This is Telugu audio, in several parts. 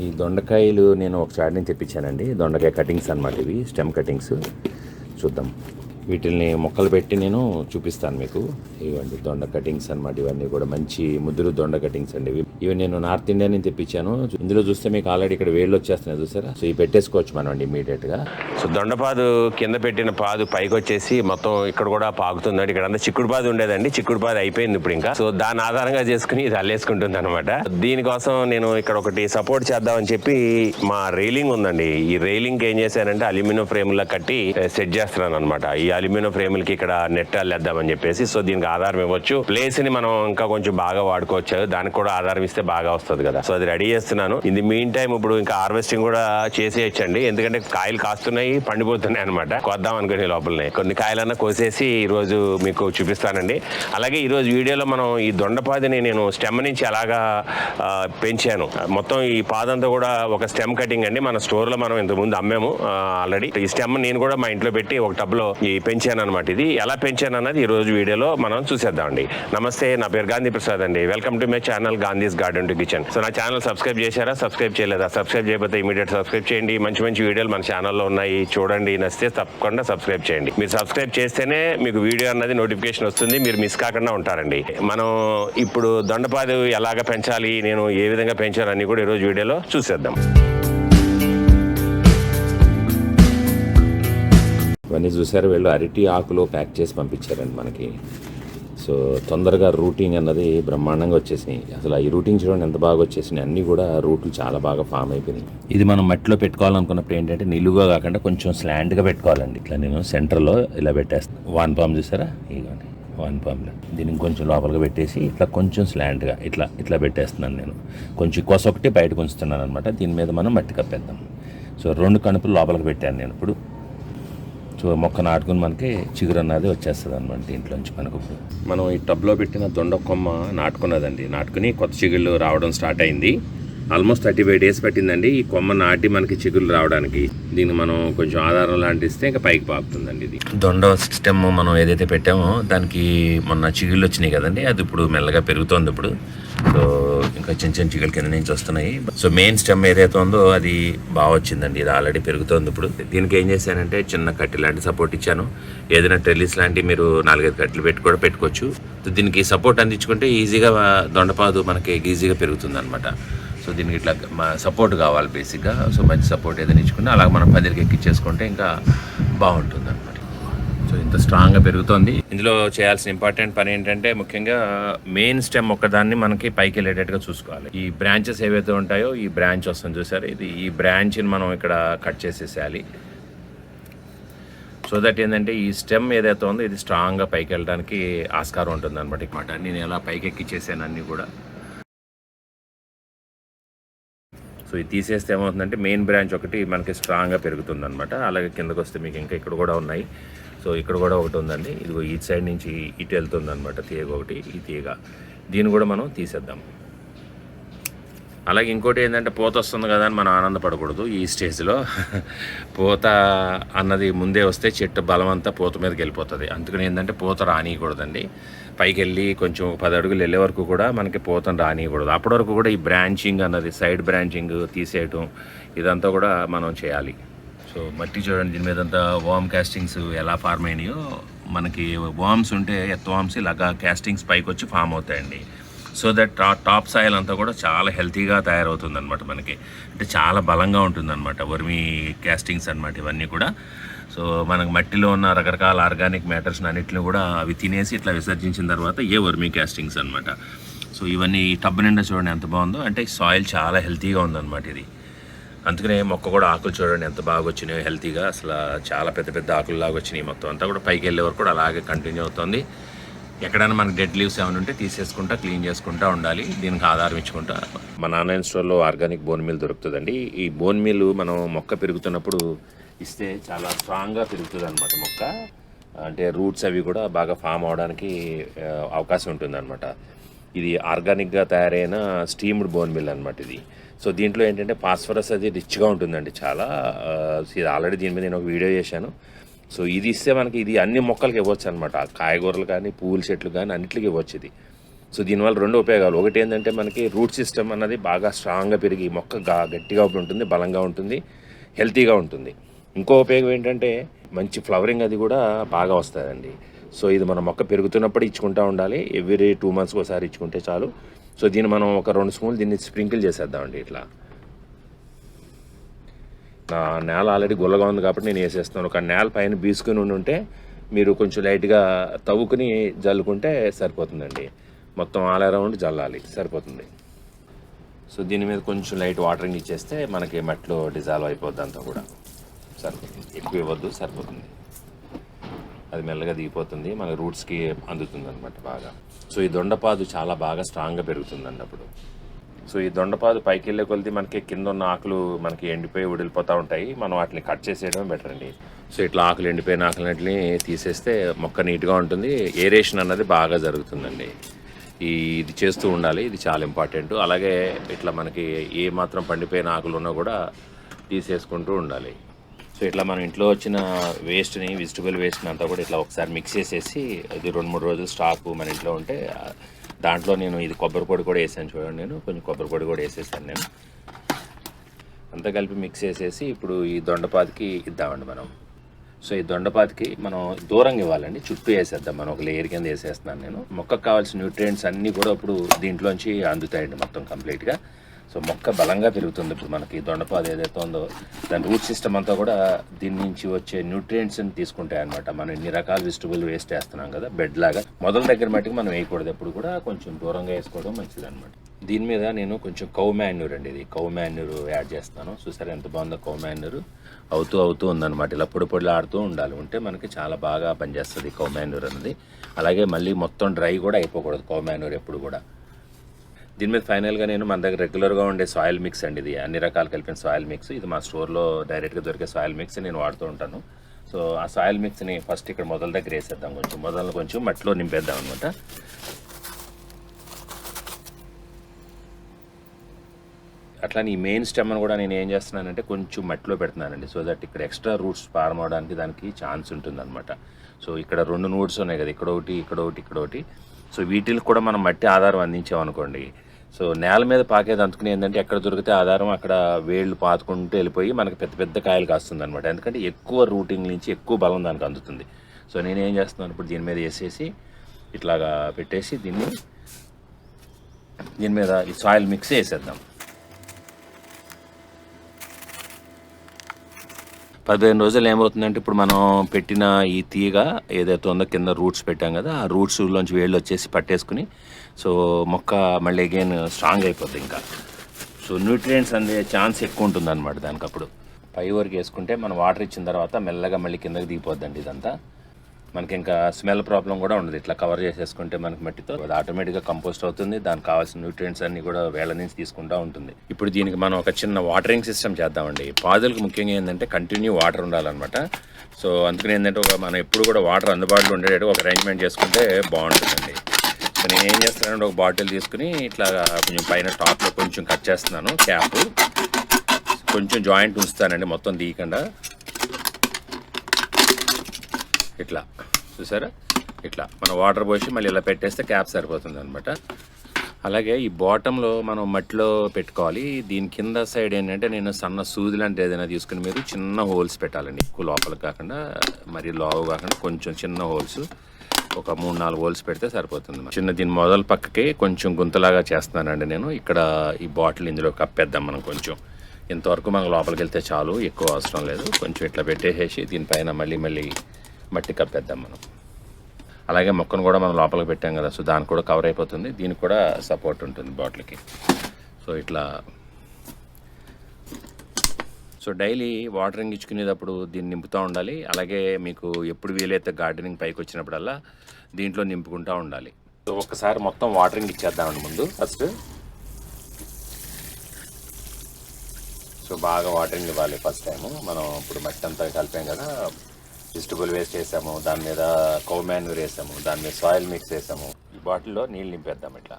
ఈ దొండకాయలు నేను ఒక చాట్ నుంచి తెప్పించానండి. దొండకాయ కటింగ్స్ అన్నమాట, ఇవి స్టెమ్ కటింగ్స్. చూద్దాం, వీటిల్ని మొక్కలు పెట్టి నేను చూపిస్తాను మీకు. ఇవ్వండి దొండ కటింగ్స్ అన్నమాట. ఇవన్నీ కూడా మంచి ముద్దులు దొండ కటింగ్స్ అండి. ఇవి నేను నార్త్ ఇండియా నుంచి తెప్పించాను. ఇందులో చూస్తే మీకు ఆల్రెడీ ఇక్కడ వేళ్ళు వచ్చేస్తున్నాయి చూసారా. సో ఇవి పెట్టేసుకోవచ్చు మనం అండి ఇమీడియట్గా. సో దొండపాదు కింద పెట్టిన పాదు పైకి వచ్చేసి మొత్తం ఇక్కడ కూడా పాకుతుందండి. ఇక్కడ అంతా చిక్కుడు పాదు ఉండేదండి, చిక్కుడు పాదు అయిపోయింది ఇప్పుడు ఇంకా. సో దాని ఆధారంగా చేసుకుని ఇది అల్లేసుకుంటుంది అనమాట. దీనికోసం నేను ఇక్కడ ఒకటి సపోర్ట్ చేద్దామని చెప్పి మా రైలింగ్ ఉందండి. ఈ రైలింగ్ ఏం చేశానంటే అల్యూమినియం ఫ్రేమ్ లా కట్టి సెట్ చేస్తున్నాను అనమాట. ఈ అల్యూమినియం ఫ్రేములకి ఇక్కడ నెట్ అల్లేద్దామని చెప్పేసి. సో దీనికి ఆధారం ఇవ్వచ్చు, ప్లేస్ ని మనం ఇంకా కొంచెం బాగా వాడుకోవచ్చు. దానికి కూడా ఆధారం ఇస్తే బాగా వస్తుంది కదా. సో అది రెడీ చేస్తున్నాను. ఇన్ ది మీన్ టైం ఇప్పుడు ఇంకా హార్వెస్టింగ్ కూడా చేసేయచ్చండి, ఎందుకంటే కాయలు కాస్తున్నాయి, పండిపోతున్నాయి అనమాట. కొద్దాం అనుకునే లోపలనే కొన్ని కాయలన్నా కోసేసి ఈ రోజు మీకు చూపిస్తానండి. అలాగే ఈ రోజు వీడియోలో మనం ఈ దొండపాదిని నేను స్టెమ్ నుంచి అలాగా పెంచాను. మొత్తం ఈ పాదంతా కూడా ఒక స్టెమ్ కటింగ్ అండి. మన స్టోర్ లో మనం ఇంతకుముందు అమ్మాము ఆల్రెడీ. ఈ స్టెమ్ నేను కూడా మా ఇంట్లో పెట్టి ఒక టబ్ లో పెంచాను అనమాట. ఇది ఎలా పెంచాను అన్నది ఈ రోజు వీడియోలో మనం చూసేద్దామండి. నమస్తే, నా పేరు గాంధీ ప్రసాద్ అండి. Welcome to my channel Gandhi's garden to kitchen. So నా ఛానల్ సబ్స్క్రైబ్ చేశారా? సబ్స్క్రైబ్ చేయలేదా? సబ్స్క్రైబ్ చేయకపోతే ఇమీడియట్ సబ్స్క్రైబ్ చేయండి. మంచి మంచి వీడియోలు మన ఛానల్లో ఉన్నాయి, చూడండి. నచ్చితే తప్పకుండా సబ్స్క్రైబ్ చేయండి. మీరు సబ్స్క్రైబ్ చేస్తేనే మీకు వీడియో అన్నది నోటిఫికేషన్ వస్తుంది, మీరు మిస్ కాకుండా ఉంటారండి. మనం ఇప్పుడు దొండపాదు ఎలాగ పెంచాలి, నేను ఏ విధంగా పెంచాను అన్ని కూడా ఈరోజు వీడియోలో చూసేద్దాం. ఇవన్నీ చూసారు, వీళ్ళు అరటి ఆకులో ప్యాక్ చేసి పంపించారండి మనకి. సో తొందరగా రూటింగ్ అన్నది బ్రహ్మాండంగా వచ్చేసినాయి. అసలు ఈ రూటింగ్ చూడండి ఎంత బాగా వచ్చేసినాయి. అన్నీ కూడా రూట్లు చాలా బాగా ఫామ్ అయిపోయినాయి. ఇది మనం మట్టిలో పెట్టుకోవాలనుకున్నప్పుడు ఏంటంటే నిలువుగా కాకుండా కొంచెం స్లాంట్గా పెట్టుకోవాలండి. ఇట్లా నేను సెంటర్లో ఇలా పెట్టేస్తాను. వాన్ పామ్ చూసారా, ఇదిగోండి వాన్ పామ్లో. దీనికి కొంచెం లోపలికి పెట్టేసి ఇట్లా కొంచెం స్లాంట్గా ఇట్లా పెట్టేస్తున్నాను నేను. కొంచెం కొసొకటి బయటకు ఉంచుతున్నాను అనమాట. దీని మీద మనం మట్టి కప్పేద్దాం. సో 2 కణుపులు లోపలికి పెట్టాను నేను ఇప్పుడు. సో మొక్క నాటుకుని మనకి చిగురు అన్నది వచ్చేస్తుంది అనమాట దీంట్లోంచి మనకు. ఇప్పుడు మనం ఈ టబ్లో పెట్టిన దొండ కొమ్మ నాటుకున్నదండి. నాటుకుని కొత్త చిగుళ్ళు రావడం స్టార్ట్ అయింది. ఆల్మోస్ట్ 35 days పట్టిందండి ఈ కొమ్మ నాటి మనకి చిగుళ్ళు రావడానికి. దీన్ని మనం కొంచెం ఆధారం లాంటి ఇస్తే ఇంకా పైకి పాకుతుందండి. ఇది దొండ సిస్టమ్ మనం ఏదైతే పెట్టామో దానికి మొన్న చిగుళ్ళు వచ్చినాయి కదండి, అది ఇప్పుడు మెల్లగా పెరుగుతోంది ఇప్పుడు. సో ఇంకా చిన్న చిన్న చిగుళ్ళు కింద నుంచి వస్తున్నాయి. సో మెయిన్ స్టెమ్ ఏదైతే ఉందో అది బాగా వచ్చిందండి. ఇది ఆల్రెడీ పెరుగుతోంది ఇప్పుడు. దీనికి ఏం చేశానంటే చిన్న కట్టి లాంటి సపోర్ట్ ఇచ్చాను. ఏదైనా ట్రెల్లిస్ లాంటివి మీరు 4-5 కట్టెలు పెట్టి కూడా పెట్టుకోవచ్చు. దీనికి సపోర్ట్ అందించుకుంటే ఈజీగా దొండపాదు మనకి ఈజీగా పెరుగుతుంది అనమాట. సో దీనికి ఇట్లా సపోర్ట్ కావాలి బేసిక్గా. సో మంచి సపోర్ట్ ఏదైనా ఇచ్చుకుంటే అలాగ మనం పదిరికి ఎక్కించేసుకుంటే ఇంకా బాగుంటుంది అనమాట. సో ఇంత స్ట్రాంగ్గా పెరుగుతుంది. ఇందులో చేయాల్సిన ఇంపార్టెంట్ పని ఏంటంటే ముఖ్యంగా మెయిన్ స్టెమ్ ఒక్కదాన్ని మనకి పైకి వెళ్ళేటట్టుగా చూసుకోవాలి. ఈ బ్రాంచెస్ ఏవైతే ఉంటాయో ఈ బ్రాంచ్ వస్తుంది చూసారు, ఈ బ్రాంచ్ని మనం ఇక్కడ కట్ చేసేసేయాలి. సో దట్ ఏంటంటే ఈ స్టెమ్ ఏదైతే ఉందో ఇది స్ట్రాంగ్గా పైకి వెళ్ళడానికి ఆస్కారం ఉంటుంది అనమాట. నేను ఎలా పైకి ఎక్కిచ్చేసాను అన్నీ కూడా. సో ఇది తీసేస్తే ఏమవుతుందంటే మెయిన్ బ్రాంచ్ ఒకటి మనకి స్ట్రాంగ్గా పెరుగుతుంది అనమాట. అలాగే కిందకు వస్తే మీకు ఇంకా ఇక్కడ కూడా ఉన్నాయి. సో ఇక్కడ కూడా ఒకటి ఉందండి, ఇదిగో ఈ సైడ్ నుంచి ఇటు వెళ్తుంది అనమాట తీగ ఒకటి. ఈ తీగ దీన్ని కూడా మనం తీసేద్దాం. అలాగే ఇంకోటి ఏంటంటే పూత వస్తుంది కదా అని మనం ఆనందపడకూడదు ఈ స్టేజ్లో. పూత అన్నది ముందే వస్తే చెట్టు బలం అంతా పూత మీదకి వెళ్ళిపోతుంది. అందుకని ఏంటంటే పూత రానియకూడదండి. పైకి వెళ్ళి కొంచెం 10 అడుగులు వెళ్ళే వరకు కూడా మనకి పూతను రానియకూడదు. అప్పటి వరకు కూడా ఈ బ్రాంచింగ్ అన్నది సైడ్ బ్రాంచింగ్ తీసేయటం ఇదంతా కూడా మనం చేయాలి. సో మట్టి చూడండి, దీని మీదంతా వామ్ క్యాస్టింగ్స్ ఎలా ఫార్మ్ అయినాయో. మనకి వామ్స్ ఉంటే ఎర్త్ వామ్స్ ఇలాగా క్యాస్టింగ్స్ పైకి వచ్చి ఫామ్ అవుతాయండి. సో దట్ టాప్ సాయిల్ అంతా కూడా చాలా హెల్తీగా తయారవుతుంది అనమాట మనకి. అంటే చాలా బలంగా ఉంటుంది అనమాట వర్మీ క్యాస్టింగ్స్ అనమాట ఇవన్నీ కూడా. సో మనకు మట్టిలో ఉన్న రకరకాల ఆర్గానిక్ మ్యాటర్స్ని అన్నింటిని కూడా అవి తినేసి ఇట్లా విసర్జించిన తర్వాత వర్మీ క్యాస్టింగ్స్ అనమాట. సో ఇవన్నీ టబ్ నిండా చూడండి ఎంత బాగుందో. అంటే సాయిల్ చాలా హెల్తీగా ఉందన్నమాట ఇది. అందుకనే మొక్క కూడా ఆకులు చూడండి ఎంత బాగా వచ్చినాయో హెల్తీగా. అసలు చాలా పెద్ద పెద్ద ఆకుల్లాగా వచ్చినాయి. మొత్తం అంతా కూడా పైకి వెళ్ళే వరకు కూడా అలాగే కంటిన్యూ అవుతుంది. ఎక్కడైనా మనకి డెడ్ లీవ్స్ ఏమైనా ఉంటే తీసేసుకుంటా క్లీన్ చేసుకుంటూ ఉండాలి. దీనికి ఆధారం ఇచ్చుకుంటా. మా ఆన్లైన్ స్టోర్లో ఆర్గానిక్ బోన్ మీల్ దొరుకుతుందండి. ఈ బోన్ మీల్ మనం మొక్క పెరుగుతున్నప్పుడు ఇస్తే చాలా స్ట్రాంగ్గా పెరుగుతుంది అనమాట మొక్క. అంటే రూట్స్ అవి కూడా బాగా ఫామ్ అవడానికి అవకాశం ఉంటుంది అనమాట. ఇది ఆర్గానిక్గా తయారైన స్టీమ్డ్ బోన్ మిల్ అనమాట ఇది. సో దీంట్లో ఏంటంటే ఫాస్ఫరస్ అది రిచ్గా ఉంటుందండి చాలా. ఇది ఆల్రెడీ దీని మీద నేను ఒక వీడియో చేశాను. సో ఇది ఇస్తే మనకి ఇది అన్ని మొక్కలకి ఇవ్వచ్చు అనమాట. కాయగూరలు కానీ పువ్వుల చెట్లు కానీ అన్నిటికీ ఇవ్వచ్చు ఇది. సో దీనివల్ల 2 ఉపయోగాలు. ఒకటి ఏంటంటే మనకి రూట్ సిస్టమ్ అన్నది బాగా స్ట్రాంగ్గా పెరిగి మొక్క గట్టిగా ఉంటుంది, బలంగా ఉంటుంది, హెల్తీగా ఉంటుంది. ఇంకో ఉపయోగం ఏంటంటే మంచి ఫ్లవరింగ్ అది కూడా బాగా వస్తుందండి. సో ఇది మన మొక్క పెరుగుతున్నప్పుడు ఇచ్చుకుంటూ ఉండాలి. ఎవ్రీ 2 మంత్స్కి ఒకసారి ఇచ్చుకుంటే చాలు. సో దీన్ని మనం ఒక 2 స్పూన్లు దీన్ని స్ప్రింకిల్ చేసేద్దామండి. ఇట్లా నా నేల ఆల్రెడీ గుల్లగా ఉంది కాబట్టి నేను వేసేస్తున్నాను. ఒక నేల పైన బీసుకుని ఉంటే మీరు కొంచెం లైట్గా తవ్వుకుని జల్లుకుంటే సరిపోతుందండి. మొత్తం ఆల్ అరౌండ్ జల్లాలి, సరిపోతుంది. సో దీని మీద కొంచెం లైట్ వాటరింగ్ ఇచ్చేస్తే మనకి మట్లో డిజాల్వ్ అయిపోద్ది అంతా కూడా, సరిపోతుంది. ఎక్కువ ఇవ్వద్దు, సరిపోతుంది. అది మెల్లగా దిగిపోతుంది, మన రూట్స్కి అందుతుంది అనమాట బాగా. సో ఈ దొండపాదు చాలా బాగా స్ట్రాంగ్గా పెరుగుతుందండి అప్పుడు. సో ఈ దొండపాదు పైకి వెళ్ళే కొలిది మనకి కింద ఉన్న ఆకులు మనకి ఎండిపోయి ఉడిలిపోతూ ఉంటాయి. మనం వాటిని కట్ చేసేయడమే బెటర్ అండి. సో ఇట్లా ఆకులు ఎండిపోయిన ఆకులన్నింటినీ తీసేస్తే మొక్క నీట్గా ఉంటుంది, ఏరేషన్ అన్నది బాగా జరుగుతుందండి. ఇది చేస్తూ ఉండాలి, ఇది చాలా ఇంపార్టెంట్. అలాగే ఇట్లా మనకి ఏ మాత్రం పండిపోయిన ఆకులు ఉన్నా కూడా తీసేసుకుంటూ ఉండాలి. సో ఇట్లా మనం ఇంట్లో వచ్చిన వేస్ట్ని, వెజిటబుల్ వేస్ట్ని అంతా కూడా ఇట్లా ఒకసారి మిక్స్ చేసేసి అది 2-3 రోజులు స్టాకు మన ఇంట్లో ఉంటే దాంట్లో నేను ఇది కొబ్బరి పొడి కూడా వేసాను చూడండి. నేను కొంచెం కొబ్బరి పొడి కూడా వేసేసాను. నేను అంతా కలిపి మిక్స్ చేసేసి ఇప్పుడు ఈ దొండపాతికి ఇద్దామండి మనం. సో ఈ దొండపాతికి మనం దూరంగా ఇవ్వాలండి, చుట్టూ వేసేద్దాం. మనం ఒక లేయర్ కింద వేసేస్తున్నాను నేను. మొక్కకు కావాల్సిన న్యూట్రియంట్స్ అన్నీ కూడా ఇప్పుడు దీంట్లోంచి అందుతాయండి మొత్తం కంప్లీట్గా. సో మొక్క బలంగా పెరుగుతుంది. ఇప్పుడు మనకి దొండపాదు ఏదైతే ఉందో దాని రూట్ సిస్టమ్ అంతా కూడా దీని నుంచి వచ్చే న్యూట్రియంట్స్ని తీసుకుంటాయి అనమాట. మనం ఇన్ని రకాల వెజిటబుల్ వేస్ట్ వేస్తున్నాం కదా, బెడ్ లాగా మొదల దగ్గర మట్టుకు మనం వేయకూడదు, ఎప్పుడు కూడా కొంచెం దూరంగా వేసుకోవడం మంచిది అనమాట. దీని మీద నేను కొంచెం కౌ మాన్యూర్ అండి, ఇది కౌ మాన్యూర్ యాడ్ చేస్తాను. చూసారా ఎంత బాగుందో కౌ మాన్యూర్, అవుతూ ఉందన్నమాట. ఇలా పొడి ఆడుతూ ఉండాలి, ఉంటే మనకి చాలా బాగా పనిచేస్తుంది కౌ మాన్యూర్ అన్నది. అలాగే మళ్ళీ మొత్తం డ్రై కూడా అయిపోకూడదు కౌ మాన్యూర్ ఎప్పుడు కూడా. దీని మీద ఫైనల్గా నేను మన దగ్గర రెగ్యులర్గా ఉండే సాయిల్ మిక్స్ అండి, ఇది అన్ని రకాలు కలిపిన సాయిల్ మిక్స్. ఇది మా స్టోర్లో డైరెక్ట్గా దొరికే సాయిల్ మిక్స్ నేను వాడుతూ ఉంటాను. సో ఆ సాయిల్ మిక్స్ని ఫస్ట్ ఇక్కడ మొదల దగ్గర వేసేద్దాం, కొంచెం మట్టిలో నింపేద్దాం అనమాట. అట్లానే ఈ మెయిన్ స్టెమ్ని కూడా నేను ఏం చేస్తున్నానంటే కొంచెం మట్టిలో పెడుతున్నానండి. సో దట్ ఇక్కడ ఎక్స్ట్రా రూట్స్ ఫార్మ్ అవడానికి దానికి ఛాన్స్ ఉంటుందన్నమాట. సో ఇక్కడ 2 నోడ్స్ ఉన్నాయి కదా, ఇక్కడ ఒకటి. సో వీటికి కూడా మనం మట్టి ఆధారం అందించామనుకోండి, సో నేల మీద పాకేది అందుకుని ఏంటంటే ఎక్కడ దొరికితే ఆధారం అక్కడ వేళ్ళు పాతుకుంటూ వెళ్ళిపోయి మనకి పెద్ద కాయలు కాస్తుంది అనమాట. ఎందుకంటే ఎక్కువ రూటింగ్ నుంచి ఎక్కువ బలం దానికి అందుతుంది. సో నేనేం చేస్తున్నాను ఇప్పుడు దీని మీద వేసేసి ఇట్లాగా పెట్టేసి దీని మీద ఈ సాయిల్ మిక్స్ వేసేద్దాం. 15 రోజులు ఏమవుతుందంటే ఇప్పుడు మనం పెట్టిన ఈ తీగ ఏదైతే ఉందో కింద రూట్స్ పెట్టాం కదా, ఆ రూట్స్లోంచి వేళ్ళు వచ్చేసి పట్టేసుకుని సో మొక్క మళ్ళీ అగైన్ స్ట్రాంగ్ అయిపోతుంది ఇంకా. సో న్యూట్రియంట్స్ అందే ఛాన్స్ ఎక్కువ ఉంటుంది అనమాట దానికి. అప్పుడు పై వరకు వేసుకుంటే మనం వాటర్ ఇచ్చిన తర్వాత మెల్లగా మళ్ళీ కిందకి దిగిపోద్దండి ఇదంతా. మనకి ఇంకా స్మెల్ ప్రాబ్లం కూడా ఉండదు. ఇట్లా కవర్ చేసేసుకుంటే మనకి మట్టితో అది ఆటోమేటిక్గా కంపోస్ట్ అవుతుంది. దానికి కావాల్సిన న్యూట్రియంట్స్ అన్ని కూడా వేళ్ళ నుంచి తీసుకుంటూ ఉంటుంది. ఇప్పుడు దీనికి మనం ఒక చిన్న వాటరింగ్ సిస్టమ్ చేద్దామండి. పాదులకు ముఖ్యంగా ఏంటంటే కంటిన్యూ వాటర్ ఉండాలన్నమాట. సో అందుకని ఏంటంటే మనం ఎప్పుడు కూడా వాటర్ అందుబాటులో ఉండేటట్టు ఒక అరేంజ్మెంట్ చేసుకుంటే బాగుంటుందండి. సో నేను ఏం చేస్తానంటే ఒక బాటిల్ తీసుకుని ఇట్లా కొంచెం పైన టాప్లో కొంచెం కట్ చేస్తున్నాను, క్యాప్ కొంచెం జాయింట్ ఉంచుతానండి, మొత్తం తీయకుండా. ఇట్లా చూసారా, ఇట్లా మనం వాటర్ పోసి మళ్ళీ ఇలా పెట్టేస్తే క్యాప్ సరిపోతుంది అనమాట. అలాగే ఈ బాటంలో మనం మట్టిలో పెట్టుకోవాలి. దీని కింద సైడ్ ఏంటంటే నేను సన్న సూది లాంటి ఏదైనా తీసుకుని మీరు చిన్న హోల్స్ పెట్టాలండి, ఎక్కువ లోపలికి కాకుండా మరి లావు కాకుండా కొంచెం చిన్న హోల్స్, ఒక 3-4 హోల్స్ పెడితే సరిపోతుంది. చిన్న దీని మొదల పక్కకి కొంచెం గుంతలాగా చేస్తున్నానండి నేను. ఇక్కడ ఈ బాటిల్ ఇందులో కప్పేద్దాం మనం. కొంచెం ఇంతవరకు మనం లోపలికి వెళ్తే చాలు, ఎక్కువ అవసరం లేదు. కొంచెం ఇట్లా పెట్టేసేసి దీనిపైన మళ్ళీ మట్టి కప్పేద్దాం మనం. అలాగే మొక్కను కూడా మనం లోపలికి పెట్టాం కదా, సో దానికి కూడా కవర్ అయిపోతుంది, దీనికి కూడా సపోర్ట్ ఉంటుంది బాటిల్కి. సో ఇట్లా సో డైలీ వాటరింగ్ ఇచ్చుకునేటప్పుడు దీన్ని నింపుతూ ఉండాలి. అలాగే మీకు ఎప్పుడు వీలైతే గార్డెనింగ్ పైకి వచ్చినప్పుడల్లా దీంట్లో నింపుకుంటూ ఉండాలి. సో ఒక్కసారి మొత్తం వాటరింగ్ ఇచ్చేద్దామండి ముందు ఫస్ట్. సో బాగా వాటరింగ్ ఇవ్వాలి ఫస్ట్ టైము. మనం ఇప్పుడు మట్టి అంతా కలిపాం కదా, వెజిటబుల్ వేస్ట్ వేసాము, దాని మీద కౌ మాన్యూర్ వేసాము, దాని మీద సాయిల్ మిక్స్ వేసాము. ఈ బాటిల్లో నీళ్ళు నింపేద్దాం ఇట్లా.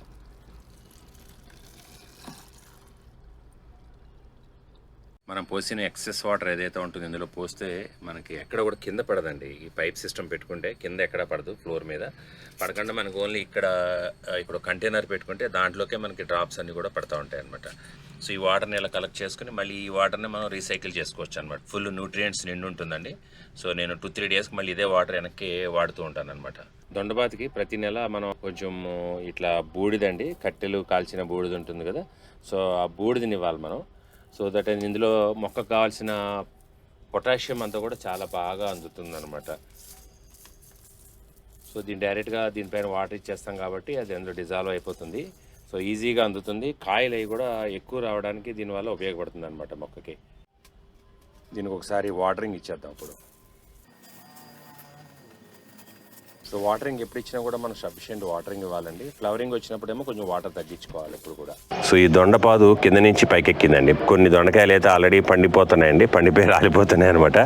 మనం పోసిన ఎక్సెస్ వాటర్ ఏదైతే ఉంటుందో ఇందులో పోస్తే మనకి ఎక్కడ కూడా కింద పడదండి. ఈ పైప్ సిస్టమ్ పెట్టుకుంటే కింద ఎక్కడ పడదు, ఫ్లోర్ మీద పడకుండా మనకు ఓన్లీ ఇక్కడ కంటైనర్ పెట్టుకుంటే దాంట్లోకే మనకి డ్రాప్స్ అన్నీ కూడా పడుతూ ఉంటాయి అనమాట. సో ఈ వాటర్ని ఇలా కలెక్ట్ చేసుకుని మళ్ళీ ఈ వాటర్ని మనం రీసైకిల్ చేసుకోవచ్చు అనమాట. ఫుల్ న్యూట్రియంట్స్ నిండి ఉంటుందండి. సో నేను 2-3 డేస్కి మళ్ళీ ఇదే వాటర్ వెనక్కి వాడుతూ ఉంటాను అనమాట. దొండబాతికి ప్రతి నెల మనం కొంచెం ఇట్లా బూడిదండి, కట్టెలు కాల్చిన బూడిద ఉంటుంది కదా, సో ఆ బూడిదని ఇవ్వాలి మనం. సో దట్ ఇందులో మొక్కకు కావాల్సిన పొటాషియం అంతా కూడా చాలా బాగా అందుతుందన్నమాట. సో డైరెక్ట్గా దీనిపైన వాటర్ ఇచ్చేస్తాం కాబట్టి అది అందులో డిజాల్వ్ అయిపోతుంది. సో ఈజీగా అందుతుంది. కాయలు అవి కూడా ఎక్కువ రావడానికి దీనివల్ల ఉపయోగపడుతుంది అనమాట మొక్కకి. దీనికి ఒకసారి వాటరింగ్ ఇచ్చేద్దాం ఇప్పుడు. సో వాటరింగ్ ఎప్పుడు ఇచ్చినా కూడా మనం సఫిషియెంట్ వాటరింగ్ ఇవ్వాలండి. ఫ్లవరింగ్ వచ్చినప్పుడేమో కొంచెం వాటర్ తగ్గించుకోవాలి ఇప్పుడు కూడా. సో ఈ దొండపాదు కింద నుంచి పైకెక్కిందండి. కొన్ని దొండకాయలు అయితే ఆల్రెడీ పండిపోతున్నాయండి, పండిపోయి రాలిపోతున్నాయి అనమాట.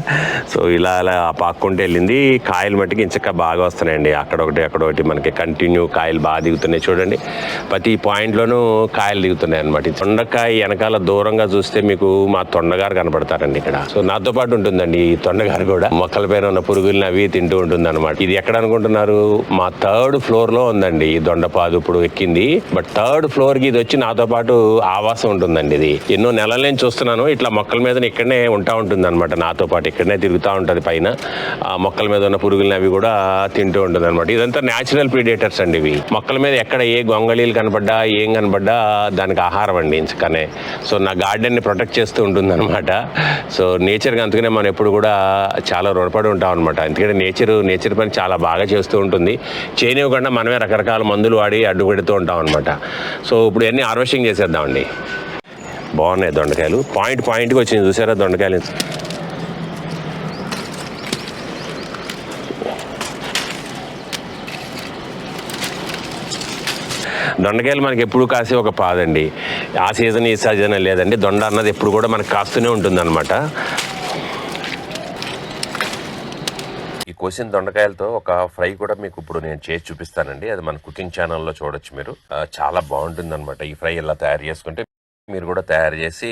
సో ఇలా అలా పాక్కుంటూ వెళ్ళింది. కాయలు మట్టికి ఇంచక్క బాగా వస్తున్నాయండి. అక్కడొకటి మనకి కంటిన్యూ కాయలు బాగా దిగుతున్నాయి చూడండి. ప్రతి పాయింట్లోనూ కాయలు దిగుతున్నాయి అనమాట. దొండకాయ వెనకాల దూరంగా చూస్తే మీకు మా తొండగారు కనపడతారండి ఇక్కడ. సో నాతో పాటు ఉంటుందండి ఈ తొండగారు కూడా. మొక్కల పైన ఉన్న పురుగుల్ని అవి తింటూ ఉంటుంది అనమాట. ఇది ఎక్కడ అనుకుంటున్నారు? మా 3rd ఫ్లోర్ లో ఉందండి ఈ దొండపాదు. ఇప్పుడు ఎక్కింది, బట్ 3rd ఫ్లోర్ కి ఇది వచ్చి నాతో పాటు ఆవాసం ఉంటుందండి. ఇది ఎన్నో నెలల నుంచి చూస్తున్నాను. ఇట్లా మొక్కల మీద ఇక్కడనే ఉంటా ఉంటుంది అనమాట. నాతో పాటు ఇక్కడనే తిరుగుతూ ఉంటుంది పైన. ఆ మొక్కల మీద ఉన్న పురుగుల్ని అవి కూడా తింటూ ఉంటుంది అనమాట. ఇదంతా న్యాచురల్ ప్రిడేటర్స్ అండి. ఇవి మొక్కల మీద ఎక్కడ ఏ గొంగళీలు కనపడ్డా ఏం కనపడ్డా దానికి ఆహారం అండి ఇంచకనే. సో నా గార్డెన్ ని ప్రొటెక్ట్ చేస్తూ ఉంటుంది అనమాట. సో నేచర్గా అందుకనే మనం ఎప్పుడు కూడా చాలా రుణపడి ఉంటాం అనమాట. ఎందుకంటే నేచర్ పని చాలా బాగా చేస్తూ ఉంటుంది. చేయనివ్వకుండా మనమే రకరకాల మందులు వాడి అడ్డు పెడుతూ ఉంటాం అనమాట. సో ఇప్పుడు అన్ని హార్వెస్టింగ్ చేసేద్దామండి. బాగున్నాయి దొండకాయలు, పాయింట్కి వచ్చింది చూసారా దొండకాయలు. దొండకాయలు మనకి ఎప్పుడు కాసే ఒక పాదండి. ఆ సీజన్ ఈ సీజన్ లేదండి. దొండ అన్నది ఎప్పుడు కూడా మనకు కాస్తూనే ఉంటుంది అనమాట. కోసిన దొండకాయలతో ఒక ఫ్రై కూడా మీకు ఇప్పుడు నేను చేసి చూపిస్తానండి. అది మన కుకింగ్ ఛానల్లో చూడొచ్చు మీరు. చాలా బాగుంటుంది అనమాట. ఈ ఫ్రై ఇలా తయారు చేసుకుంటే మీరు కూడా తయారు చేసి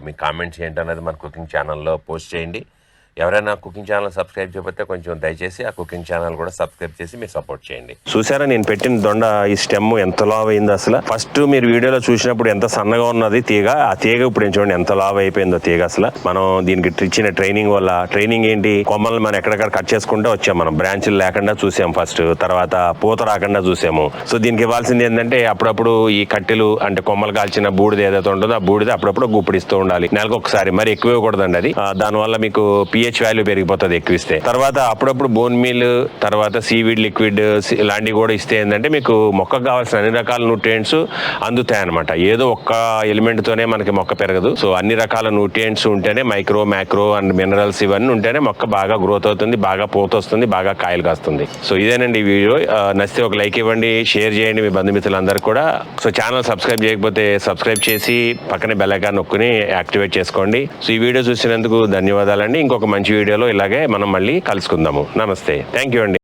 మీ కామెంట్స్ ఏంటనేది మన కుకింగ్ ఛానల్లో పోస్ట్ చేయండి. ఎవరైనా కుకింగ్ ఛానల్ సబ్స్క్రైబ్ చేయకపోతే కొంచెం దయచేసి ఆ కుకింగ్ ఛానల్ కూడా సబ్స్క్రైబ్ చేసి మీరు సపోర్ట్ చేయండి. చూసారా నేను పెట్టిన దొండ ఈ స్టెమ్ ఎంత లావ్ అయింది అసలు. ఫస్ట్ మీరు వీడియోలో చూసినప్పుడు ఎంత సన్నగా ఉన్నది తీగ, ఆ తీగ ఇప్పుడు చూడండి ఎంత లావ్ అయిపోయిందో తీగ అసలు. మనం దీనికి ఇచ్చిన ట్రైనింగ్ వల్ల, ట్రైనింగ్ ఏంటి, కొమ్మలు మనం ఎక్కడెక్కడ కట్ చేసుకుంటూ వచ్చాం. మనం బ్రాంచ్లు లేకుండా చూసాం ఫస్ట్, తర్వాత పూత రాకుండా చూసాము. సో దీనికి ఇవ్వాల్సింది ఏంటంటే అప్పుడప్పుడు ఈ కట్టెలు అంటే కొమ్మలు కాల్చిన బూడిద ఏదైతే ఉంటుందో ఆ బూడిద అప్పుడప్పుడు గుప్పిడిస్తూ ఉండాలి. నెలకు ఒకసారి, మరి ఎక్కువ ఇవ్వకూడదండి అది. దానివల్ల మీకు pH వాల్యూ పెరిగిపోతుంది ఎక్కువ ఇస్తే. తర్వాత అప్పుడప్పుడు బోన్ మీల్, తర్వాత సీవీడ్ లిక్విడ్ ఇలాంటివి కూడా ఇస్తే ఏంటంటే మీకు మొక్కకు కావాల్సిన అన్ని రకాల న్యూట్రియంట్స్ అందుతాయి అనమాట. ఏదో ఒక్క ఎలిమెంట్ తోనే మనకి మొక్క పెరగదు. సో అన్ని రకాల న్యూట్రియంట్స్ ఉంటేనే, మైక్రో మ్యాక్రో అండ్ మినరల్స్ ఇవన్నీ ఉంటేనే మొక్క బాగా గ్రోత్ అవుతుంది, బాగా పూత వస్తుంది, బాగా కాయలు కాస్తుంది. సో ఇదేనండి ఈ వీడియో. నచ్చితే ఒక లైక్ ఇవ్వండి, షేర్ చేయండి మీ బంధుమిత్రులందరికీ కూడా. సో ఛానల్ సబ్స్క్రైబ్ చేయకపోతే సబ్స్క్రైబ్ చేసి పక్కనే బెల్ ఐకాన్ నొక్కుని యాక్టివేట్ చేసుకోండి. సో ఈ వీడియో చూసినందుకు ధన్యవాదాలండి. ఇంకొక మంచి వీడియోలో ఇలాగే మనం మళ్ళీ కలుసుకుందాము. నమస్తే, థ్యాంక్ యూ అండి.